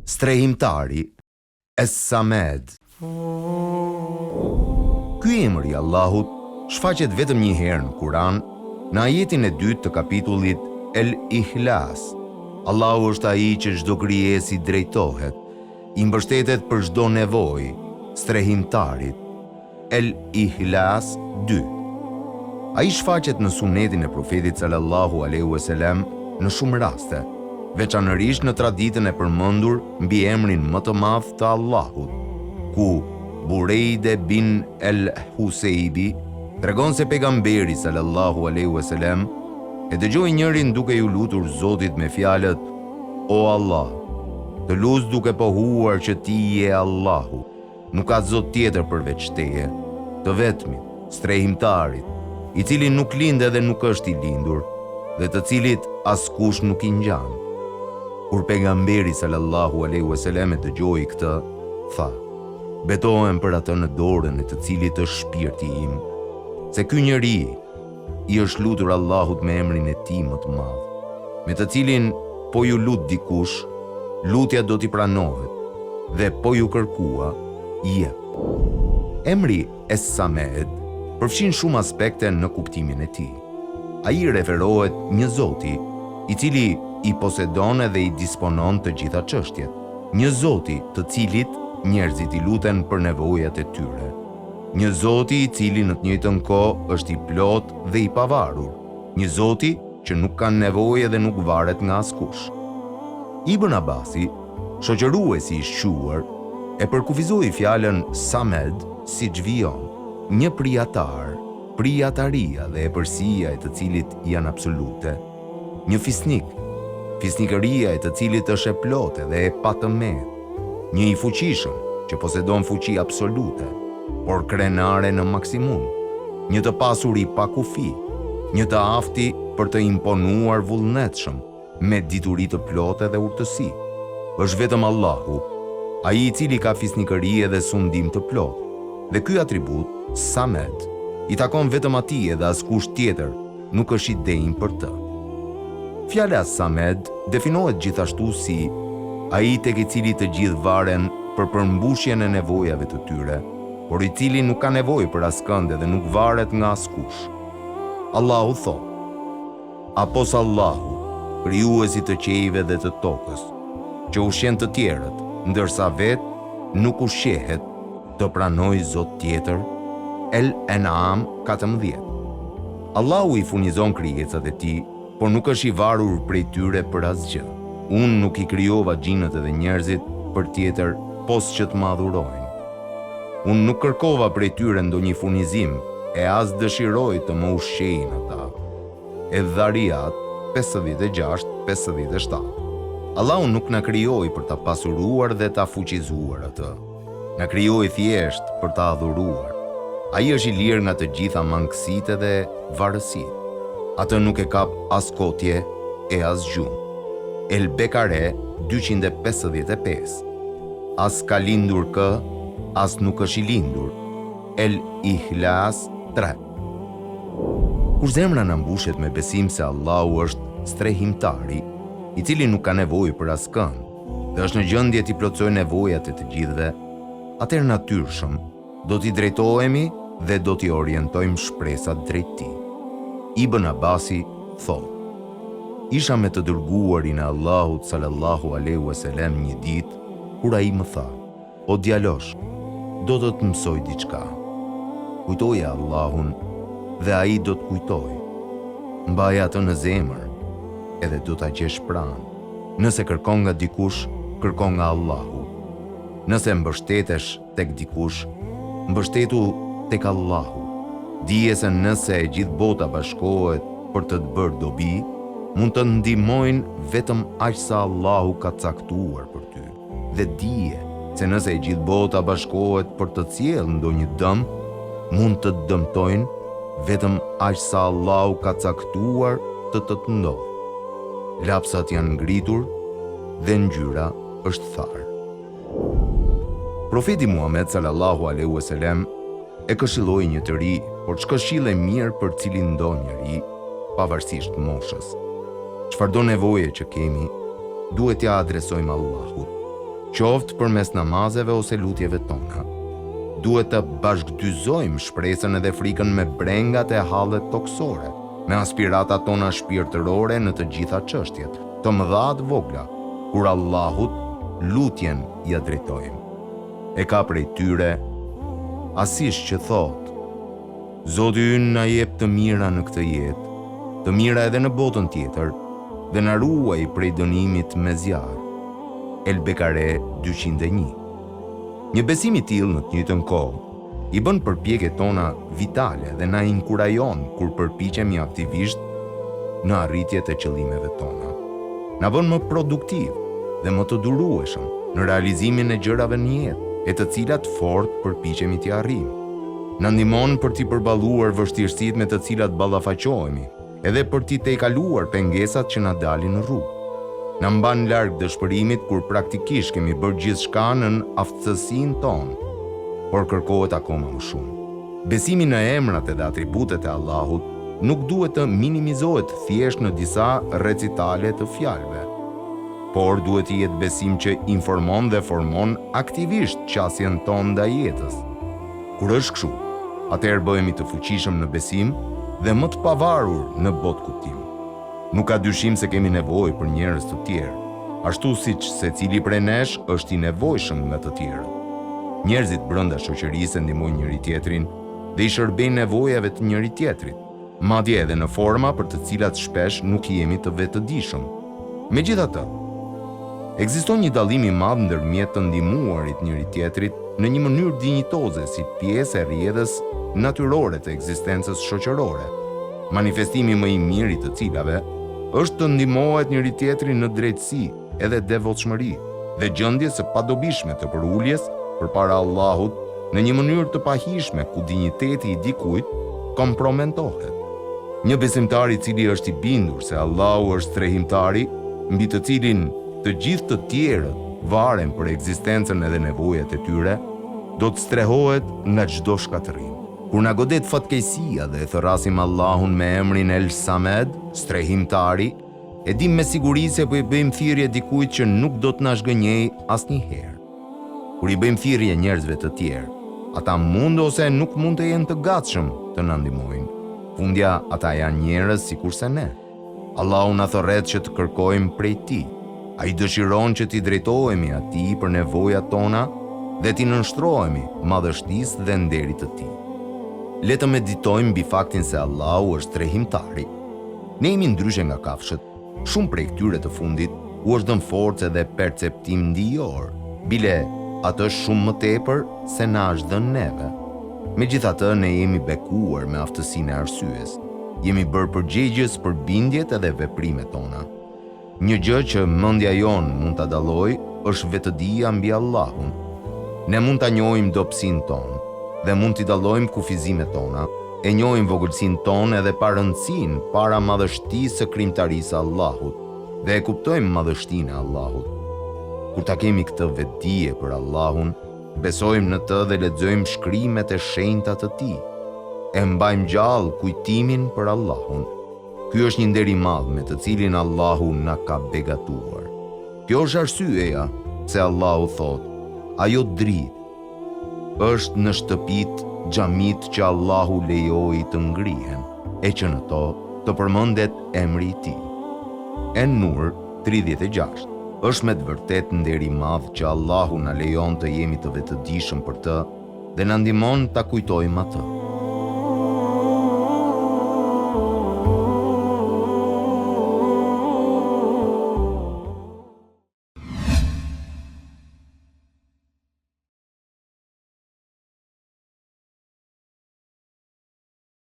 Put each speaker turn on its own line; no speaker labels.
Strehimtari, Es-Samed. Ky emër i Allahut shfaqet vetëm një herë në Kur'an, në ajetin e 2 të kapitullit El-Ihlas. Allahu është ai që çdo krijesi drejtohet, i mbështetet për çdo nevojë, strehimtarit. El-Ihlas 2. Ai shfaqet në sunetin e profetit sallallahu alaihi wasallam në shumë raste, veçanërisht në traditën e përmendur mbi emrin më të madh të Allahut, ku Burejde bin el-Husejbi tregon se pejgamberi sallallahu alaihi wasallam e dëgjoi njërin duke ju lutur Zotit me fjalët: O Allah, të lut duke pohuar që ti je Allahu, nuk ka Zot tjetër përveç teje, të vetmit, strehimtarit, i cili nuk lind dhe nuk është i lindur, dhe të cilit askush nuk i ngjan. Kur pejgamberi sallallahu alaihi wasallam e dëgjoi këtë, tha: Betohem për atë në dorën e të cilit është shpirti im, se ky njeri i është lutur Allahut me emrin e tij më të madh, me të cilin po ju lut dikush, lutja do t'i pranohet, dhe po ju kërkua, jep. Emri Es-Samed përfshin shumë aspekte në kuptimin e tij. Ai referohet një Zoti, i cili i posedon dhe i disponon të gjitha çështjet, një Zoti të cilit njerëzit i luten për nevojat e tyre, një Zoti i cili në të njëjtën kohë është i plot dhe i pavarur, një Zoti që nuk ka nevojë dhe nuk varet nga askush. Ibn Abasi, shoqëruesi i shquar, e përkufizoi fjalën Samed siç vijon, një prijatar, prijataria dhe epërsia e të cilit janë absolute, një fisnik, fisnikëria e të cilit është e plotë dhe e patëmet, një i fuqishëm që posedon fuqi absolute, por krenare në maksimum, një të pasur i pa kufi, një të afti për të imponuar vullnetshëm, me dituri të plotë dhe urtësi. Është vetëm Allahu, ai i cili ka fisnikëri dhe sundim të plotë, dhe ky atribut, Samed, i takon vetëm atij dhe askush tjetër nuk është i denjë për të. Fjala Samed definohet gjithashtu si ai tek i cili të gjithë varen për përmbushjen e nevojave të tyre, por i cili nuk ka nevojë për askënd dhe nuk varet nga askush. Allahu thot: Apos Allahu, krijuesi të qiejve dhe të tokës, që ushqen të tjerët, ndërsa vetë nuk ushqehet, të pranoj Zot tjetër. El-En'am 14. Allahu i furnizon krijesat e tij, por nuk është i varur prej tyre për asgjë. Unë nuk i krijova gjinët edhe njerëzit për tjetër pos që të madhurojnë. Unë nuk kërkova prej tyre ndonjë furnizim, e as dëshiroj të më ushqejnë ata. Edh-Dhariyat 56-57. Allahu nuk na krijoi për ta pasuruar dhe ta fuqizuar atë. Na krijoi thjesht për ta adhuruar. Ai është i lirë nga të gjitha mangësitë dhe varësitë. Atë nuk e kap as kotje e as gjumë. El-Bekare 255. As ka lindur kë, as nuk është i lindur. El-Ihlas 3. Kur zemra na mbushet me besim se Allahu është strehimtari, i cili nuk ka nevojë për askënd, dhe është në gjendje t'i plotësojë nevojat e të gjithëve, atëherë natyrshëm do t'i drejtohemi dhe do t'i orientojmë shpresat drejt tij. Ibn Abasi thot: Isha me të dërguarin e Allahut sallallahu alaihi wasallam një ditë, kur ai më tha: O djalosh, do të të mësoj diçka. Kujtoje Allahun dhe ai do të kujtojë. Mbaj atë në zemër, edhe do ta gjesh pranë. Nëse kërkon nga dikush, kërkon nga Allahu. Nëse mbështetesh tek dikush, mbështetu tek Allahu. Dije se nëse e gjithë bota bashkohet për të bërë dobi, mund të ndihmojnë vetëm aq sa Allahu ka caktuar për ty. Dhe dije se nëse e gjithë bota bashkohet për të sjellë ndonjë dëm, mund të dëmtojnë vetëm aq sa Allahu ka caktuar të të ndodhë. Lapsat janë ngritur dhe ngjyra është tharë. Profeti Muhammed sallallahu alaihi wasallam e këshilloi një të ri, por ç'këshillë e mirë për cilin do njeri, pavarësisht moshës. Çfarëdo nevoje që kemi, duhet t'ja adresojmë Allahut. qoftë përmes namazeve ose lutjeve tona. Duhet të bashkëdyzojmë shpresën edhe frikën me brengat e hallet toksore, me aspiratat tona shpirtërore në të gjitha çështjet, të mëdha të vogla, kur Allahut lutjen ja drejtojmë. E ka prej tyre Asish që thotë: Zoti ynë na jep të mira në këtë jetë, të mira edhe në botën tjetër, dhe na ruaj prej dënimit me zjarr. El Bekare 201. Një besim i tillë në të njëjtën kohë i bën përpjekjet tona vitale dhe na inkurajon kur përpiqemi aktivisht në arritjet e qëllimeve tona. Na bën më produktiv dhe më të durueshëm në realizimin e gjërave në jetë, e të cilat fort përpiqemi t'i arrijmë. Na ndihmon për t'i përballuar vështirësitë me të cilat ballafaqohemi, edhe për t'i tejkaluar pengesat që na dalin në rrugë. Na mban larg dëshpërimit kur praktikisht kemi bërë gjithçka në aftësinë tonë, por kërkohet akoma më shumë. Besimi në emrat edhe atributet e Allahut nuk duhet të minimizohet thjesht në disa recitale të fjalëve, por duhet të jetë besim që informon dhe formon aktivisht qasjen tonë ndaj jetës. Kur është kështu, atëherë bëhemi të fuqishëm në besim dhe më të pavarur në botë kuptim. Nuk ka dyshim se kemi nevojë për njerëz të tjerë, ashtu siç secili prej nesh është i nevojshëm nga të tjerët. Njerëzit brenda shoqërisë ndihmojnë njëri tjetrin dhe i shërbejnë nevojave të njëri tjetrit, madje edhe në forma për të cilat shpesh nuk jemi të vetëdijshëm. Megjithatë, ekziston një dallim i madh ndërmjet të ndihmuarit njëri tjetrit në një mënyrë dinjitoze si pjesë e rrjedhës natyrore të ekzistencës shoqërore, manifestimi më i mirë i të cilave është të ndihmohet njëri tjetri në drejtësi edhe devotshmëri dhe gjendje së padobishme të përuljes përpara Allahut në një mënyrë të pahishme ku dinjiteti i dikujt kompromentohet. Një besimtar i cili është i bindur se Allahu është strehimtari, mbi të cilin të gjithë të tjerët varen për ekzistencën edhe nevojat e tyre, do të strehohet nga çdo shkatërrim. Kur na godet fatkeqësia dhe e thërrasim Allahun me emrin El Samed, strehimtari, e dim me siguri se po i bëjmë thirrje dikujt që nuk do të na zgënjej asnjëherë. Kur i bëjmë thirrje njerëzve të tjerë, ata mund ose nuk mund të jenë të gatshëm të na ndihmojnë. Fundja ata janë njerëz sikurse ne. Allahu na thërret që të kërkojmë prej Tij. Ai dëshiron që t'i drejtohemi Atij për nevojat tona dhe t'i nënshtrohemi madhështisë dhe nderit të Tij. Le të meditojmë mbi faktin se Allahu është strehimtari. Ne jemi ndryshe nga kafshët. Shumë prej këtyre të fundit u është dhënë forcë dhe perceptim ndijor, bile atë shumë më tepër se na është dhënë neve. Megjithatë, ne jemi bekuar me aftësinë e arsyes. Jemi bërë përgjegjës për bindjet edhe veprimet tona. Një gjë që mendja jonë mund ta dallojë është vetëdia mbi Allahun. Ne mund ta njohim dobësinë tonë dhe mund t'i dallojmë kufizimet tona, e njohim vogëlsinë tonë edhe parëndsinë para madhështisë së krijimtarisë së Allahut dhe e kuptojmë madhështinë e Allahut. Kur ta kemi këtë vetdije për Allahun, besojmë në të dhe lexojmë shkrimet e shenjta të Tij. E mbajmë gjallë kujtimin për Allahun. Ky është një nder i madh me të cilin Allahu na ka begatuar. Kjo është arsyeja pse Allahu thotë: ajo dritë është në shtëpitë, xhamit që Allahu lejoi të ngrihen, e që në to të përmendet emri i Tij. En-Nur 36. Është me të vërtetë nder i madh që Allahu na lejon të jemi të vetëdijshëm për të dhe na ndihmon ta kujtojmë atë.